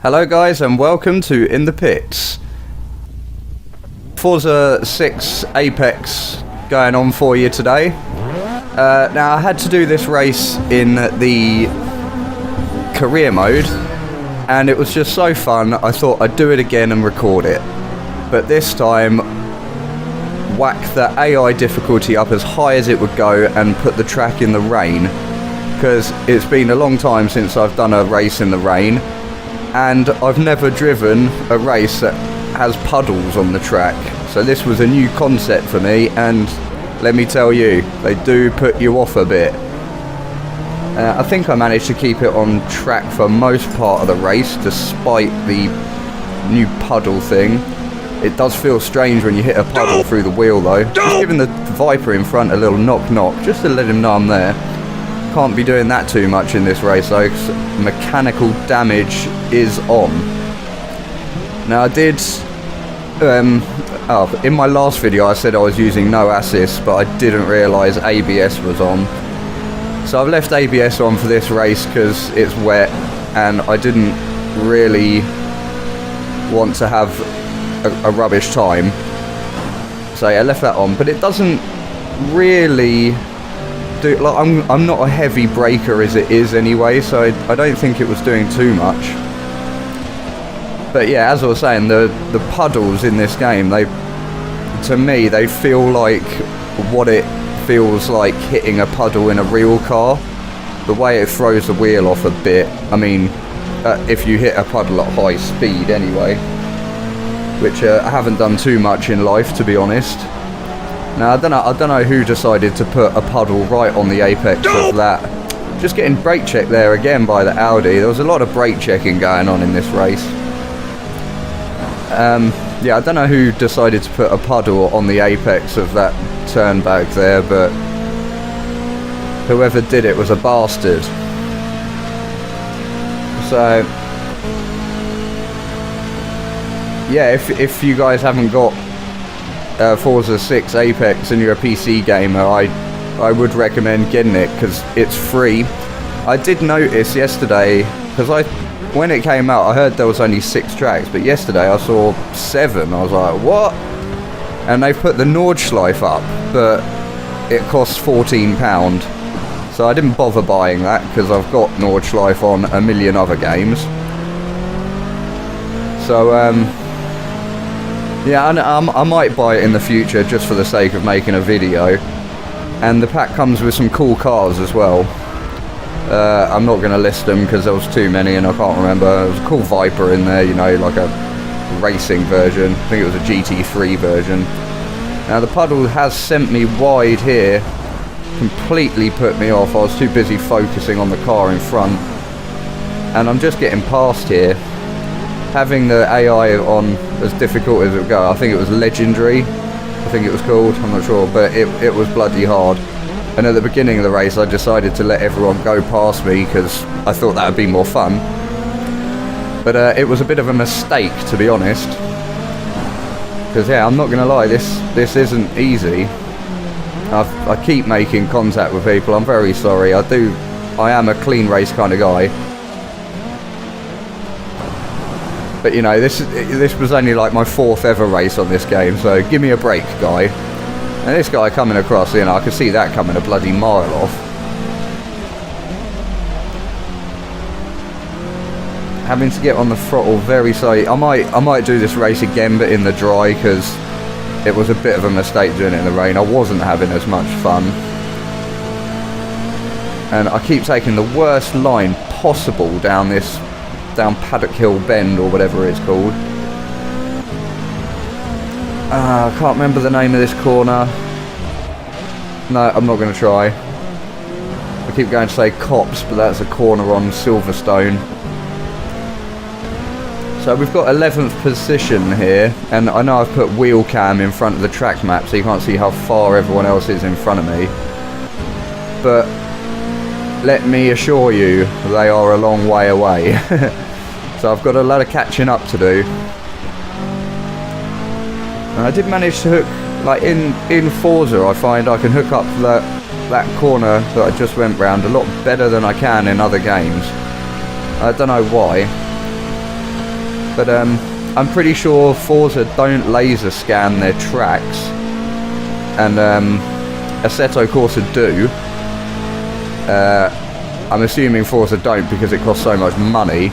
Hello guys and welcome to In the Pits. Forza 6 Apex going on for you today. Now I had to do this race in the career mode and it was just so fun I thought I'd do it again and record it. But this time whack the AI difficulty up as high as it would go and put the track in the rain, because it's been a long time since I've done a race in the rain and I've never driven a race that has puddles on the track. So this was a new concept for me, and let me tell you, they do put you off a bit. I think I managed to keep it on track for most part of the race despite the new puddle thing. It does feel strange when you hit a puddle through the wheel though. Just giving the Viper in front a little knock knock just to let him know I'm there. Can't be doing that too much in this race though, because mechanical damage is on. Now I did in my last video I said I was using no assist, but I didn't realise ABS was on. So I've left ABS on for this race because it's wet and I didn't really want to have a rubbish time. So yeah, I left that on, but it doesn't really do, like, I'm not a heavy braker as it is anyway, so I don't think it was doing too much. But yeah, as I was saying, the puddles in this game, to me they feel like what it feels like hitting a puddle in a real car. The way it throws the wheel off a bit, I mean, if you hit a puddle at high speed anyway, which I haven't done too much in life, to be honest. Now I don't know who decided to put a puddle right on the apex of that. Just getting brake checked there again by the Audi. There was a lot of brake checking going on in this race. Yeah, I don't know who decided to put a puddle on the apex of that turn back there, but whoever did it was a bastard. So yeah, if you guys haven't got Forza 6 Apex and you're a PC gamer, I would recommend getting it because it's free. I did notice yesterday, because when it came out I heard there was only 6 tracks, but yesterday I saw 7. I was like, what? And they've put the Nordschleife up, but it costs £14, so I didn't bother buying that because I've got Nordschleife on a million other games. So yeah, I might buy it in the future just for the sake of making a video. And the pack comes with some cool cars as well. I'm not going to list them because there was too many and I can't remember. There was a cool Viper in there, you know, like a racing version. I think it was a GT3 version. Now the puddle has sent me wide here. Completely put me off. I was too busy focusing on the car in front. And I'm just getting past here. Having the AI on as difficult as it would go, I think it was Legendary, I think it was called, I'm not sure, but it was bloody hard. And at the beginning of the race I decided to let everyone go past me because I thought that would be more fun. But it was a bit of a mistake, to be honest. Because yeah, I'm not going to lie, this isn't easy. I keep making contact with people, I'm very sorry, I am a clean race kind of guy. But you know, this was only like my 4th ever race on this game, so give me a break, guy. And this guy coming across, you know, I could see that coming a bloody mile off. Having to get on the throttle very slowly. I might do this race again, but in the dry, because it was a bit of a mistake doing it in the rain. I wasn't having as much fun. And I keep taking the worst line possible down Paddock Hill Bend or whatever it's called. I can't remember the name of this corner. No, I'm not going to try. I keep going to say Cops, but that's a corner on Silverstone. So we've got 11th position here, and I know I've put wheel cam in front of the track map so you can't see how far everyone else is in front of me. But let me assure you, they are a long way away. So I've got a lot of catching up to do. And I did manage to hook, like in Forza I find I can hook up that corner that I just went round a lot better than I can in other games. I don't know why. But I'm pretty sure Forza don't laser scan their tracks, and Assetto Corsa do. I'm assuming Forza don't because it costs so much money,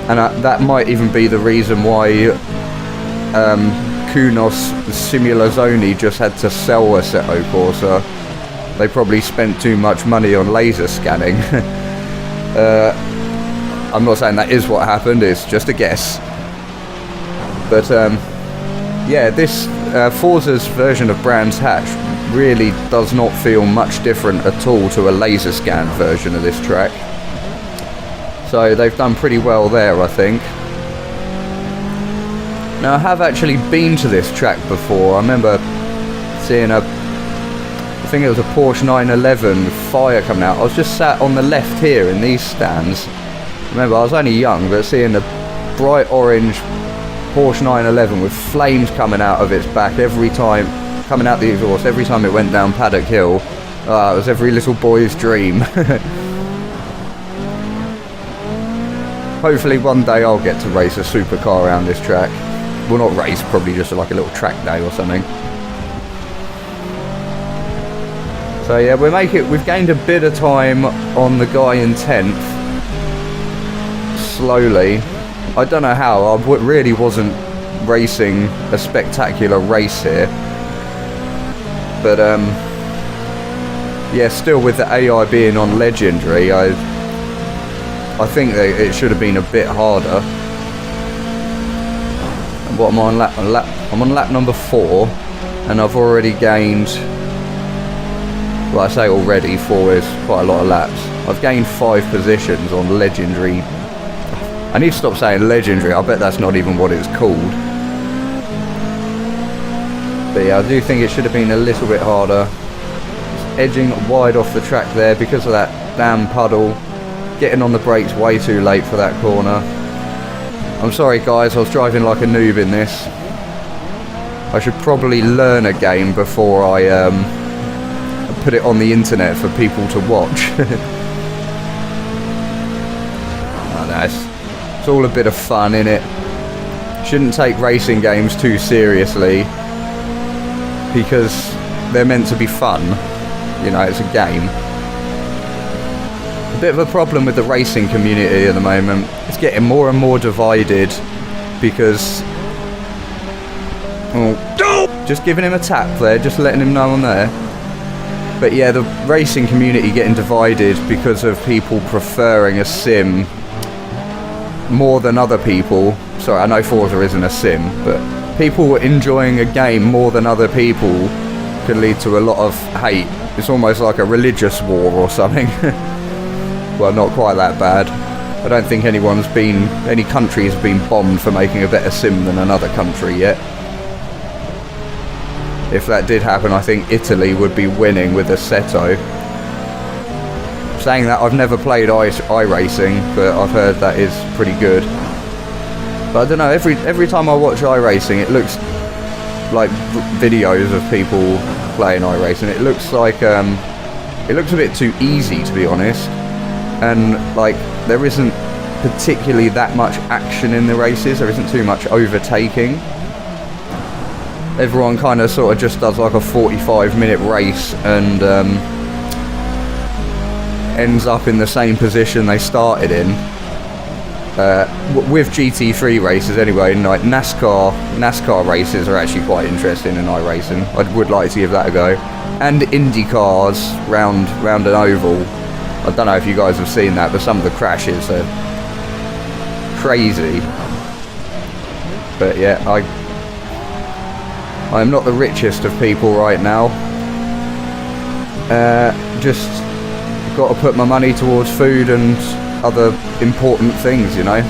and that might even be the reason why Kunos Simulazioni just had to sell Assetto Corsa. They probably spent too much money on laser scanning. I'm not saying that is what happened, it's just a guess. But yeah, this Forza's version of Brands Hatch really does not feel much different at all to a laser scan version of this track. So they've done pretty well there, I think. Now I have actually been to this track before. I remember seeing I think it was a Porsche 911 with fire coming out. I was just sat on the left here in these stands. Remember, I was only young, but seeing a bright orange Porsche 911 with flames coming out of its back every time, coming out the exhaust every time it went down Paddock Hill. It was every little boy's dream. Hopefully one day I'll get to race a supercar around this track. Well, not race, probably just like a little track day or something. So yeah, we've gained a bit of time on the guy in 10th. Slowly. I don't know how, I really wasn't racing a spectacular race here. But yeah, still with the AI being on Legendary, I think that it should have been a bit harder. What am I on lap? I'm on lap number 4, and I've already gained. Well, I say already, 4 is quite a lot of laps. I've gained 5 positions on Legendary. I need to stop saying Legendary, I bet that's not even what it's called. But yeah, I do think it should have been a little bit harder. Just edging wide off the track there because of that damn puddle. Getting on the brakes way too late for that corner. I'm sorry guys, I was driving like a noob in this. I should probably learn a game before I put it on the internet for people to watch. Oh, no, it's all a bit of fun, innit? Shouldn't take racing games too seriously because they're meant to be fun. You know, it's a game. A bit of a problem with the racing community at the moment. It's getting more and more divided because... Oh, just giving him a tap there, just letting him know I'm there. But yeah, the racing community getting divided because of people preferring a sim more than other people. Sorry, I know Forza isn't a sim, but people enjoying a game more than other people can lead to a lot of hate. It's almost like a religious war or something. Well, not quite that bad. I don't think any country has been bombed for making a better sim than another country yet. If that did happen, I think Italy would be winning with Assetto. Saying that, I've never played iRacing, but I've heard that is pretty good. But I don't know, every time I watch iRacing, it looks like videos of people playing iRacing. It looks like it looks a bit too easy, to be honest. And like there isn't particularly that much action in the races. There isn't too much overtaking. Everyone kind of sort of just does like a 45-minute race and ends up in the same position they started in. With GT3 races anyway, like NASCAR races are actually quite interesting in iRacing. I would like to give that a go. And Indy cars round an oval. I don't know if you guys have seen that, but some of the crashes are crazy. But yeah, I am not the richest of people right now. Just got to put my money towards food and other important things, you know.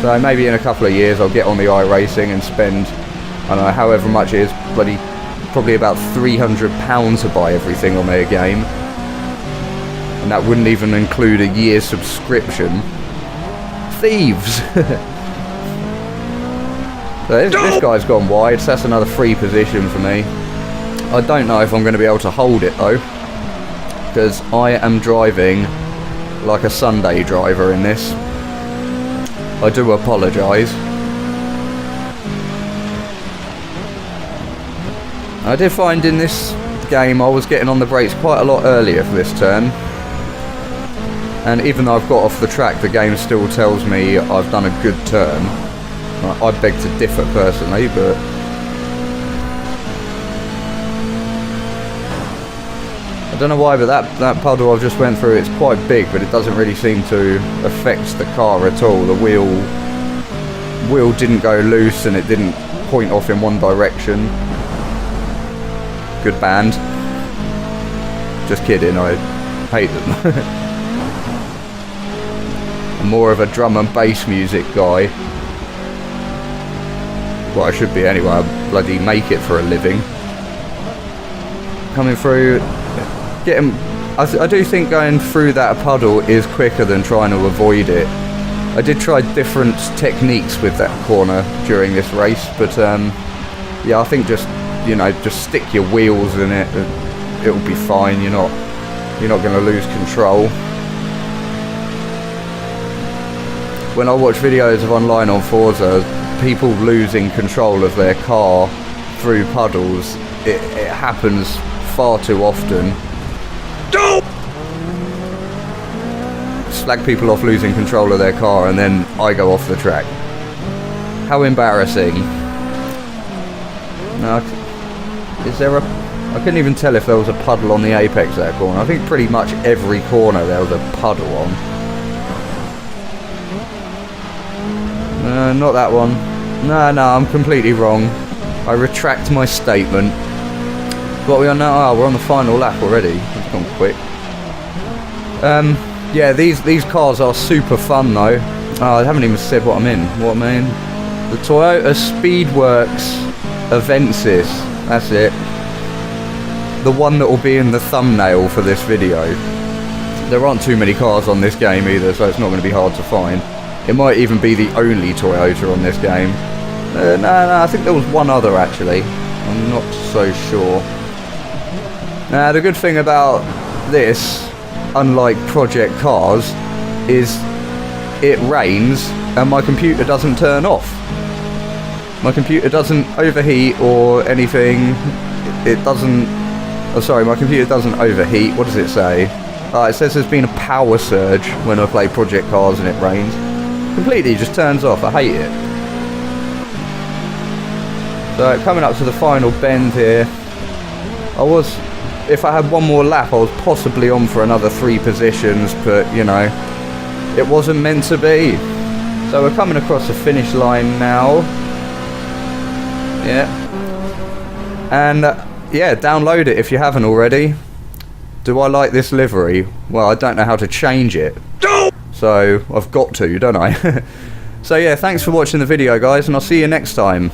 So maybe in a couple of years I'll get on the iRacing and spend, I don't know, however much it is, probably about £300 to buy everything on their game. And that wouldn't even include a year's subscription. Thieves! So this guy's gone wide, so that's another free position for me. I don't know if I'm going to be able to hold it though, because I am driving like a Sunday driver in this. I do apologise. I did find in this game I was getting on the brakes quite a lot earlier for this turn. And even though I've got off the track, the game still tells me I've done a good turn. I beg to differ personally, but... I don't know why, but that puddle I've just went through, it's quite big, but it doesn't really seem to affect the car at all. The wheel didn't go loose and it didn't point off in one direction. Good band. Just kidding, I hate them. I'm more of a drum and bass music guy. Well, I should be anyway, I bloody make it for a living. Coming through, I do think going through that puddle is quicker than trying to avoid it. I did try different techniques with that corner during this race, but yeah, I think just, you know, just stick your wheels in it, it'll be fine. You're not going to lose control. When I watch videos of online on Forza, people losing control of their car through puddles, it happens far too often. Slag people off losing control of their car and then I go off the track. How embarrassing. No, is there a... I couldn't even tell if there was a puddle on the apex of that corner. I think pretty much every corner there was a puddle on. Not that one. No, I'm completely wrong. I retract my statement. What are we on now? Oh, we're on the final lap already. It's gone quick. Yeah, these cars are super fun though. Oh, I haven't even said what I'm in. What am I in? The Toyota Speedworks Avensis. That's it. The one that will be in the thumbnail for this video. There aren't too many cars on this game either, so it's not going to be hard to find. It might even be the only Toyota on this game. No, I think there was one other actually. I'm not so sure. Now, the good thing about this, unlike Project Cars, is it rains and my computer doesn't turn off. My computer doesn't overheat or anything. It doesn't... Oh, sorry, my computer doesn't overheat. What does it say? It says there's been a power surge when I play Project Cars and it rains. Completely just turns off. I hate it. So, coming up to the final bend here. If I had one more lap, I was possibly on for another 3 positions, but, you know, it wasn't meant to be. So we're coming across the finish line now. Yeah. And, yeah, download it if you haven't already. Do I like this livery? Well, I don't know how to change it. So, I've got to, don't I? So, yeah, thanks for watching the video, guys, and I'll see you next time.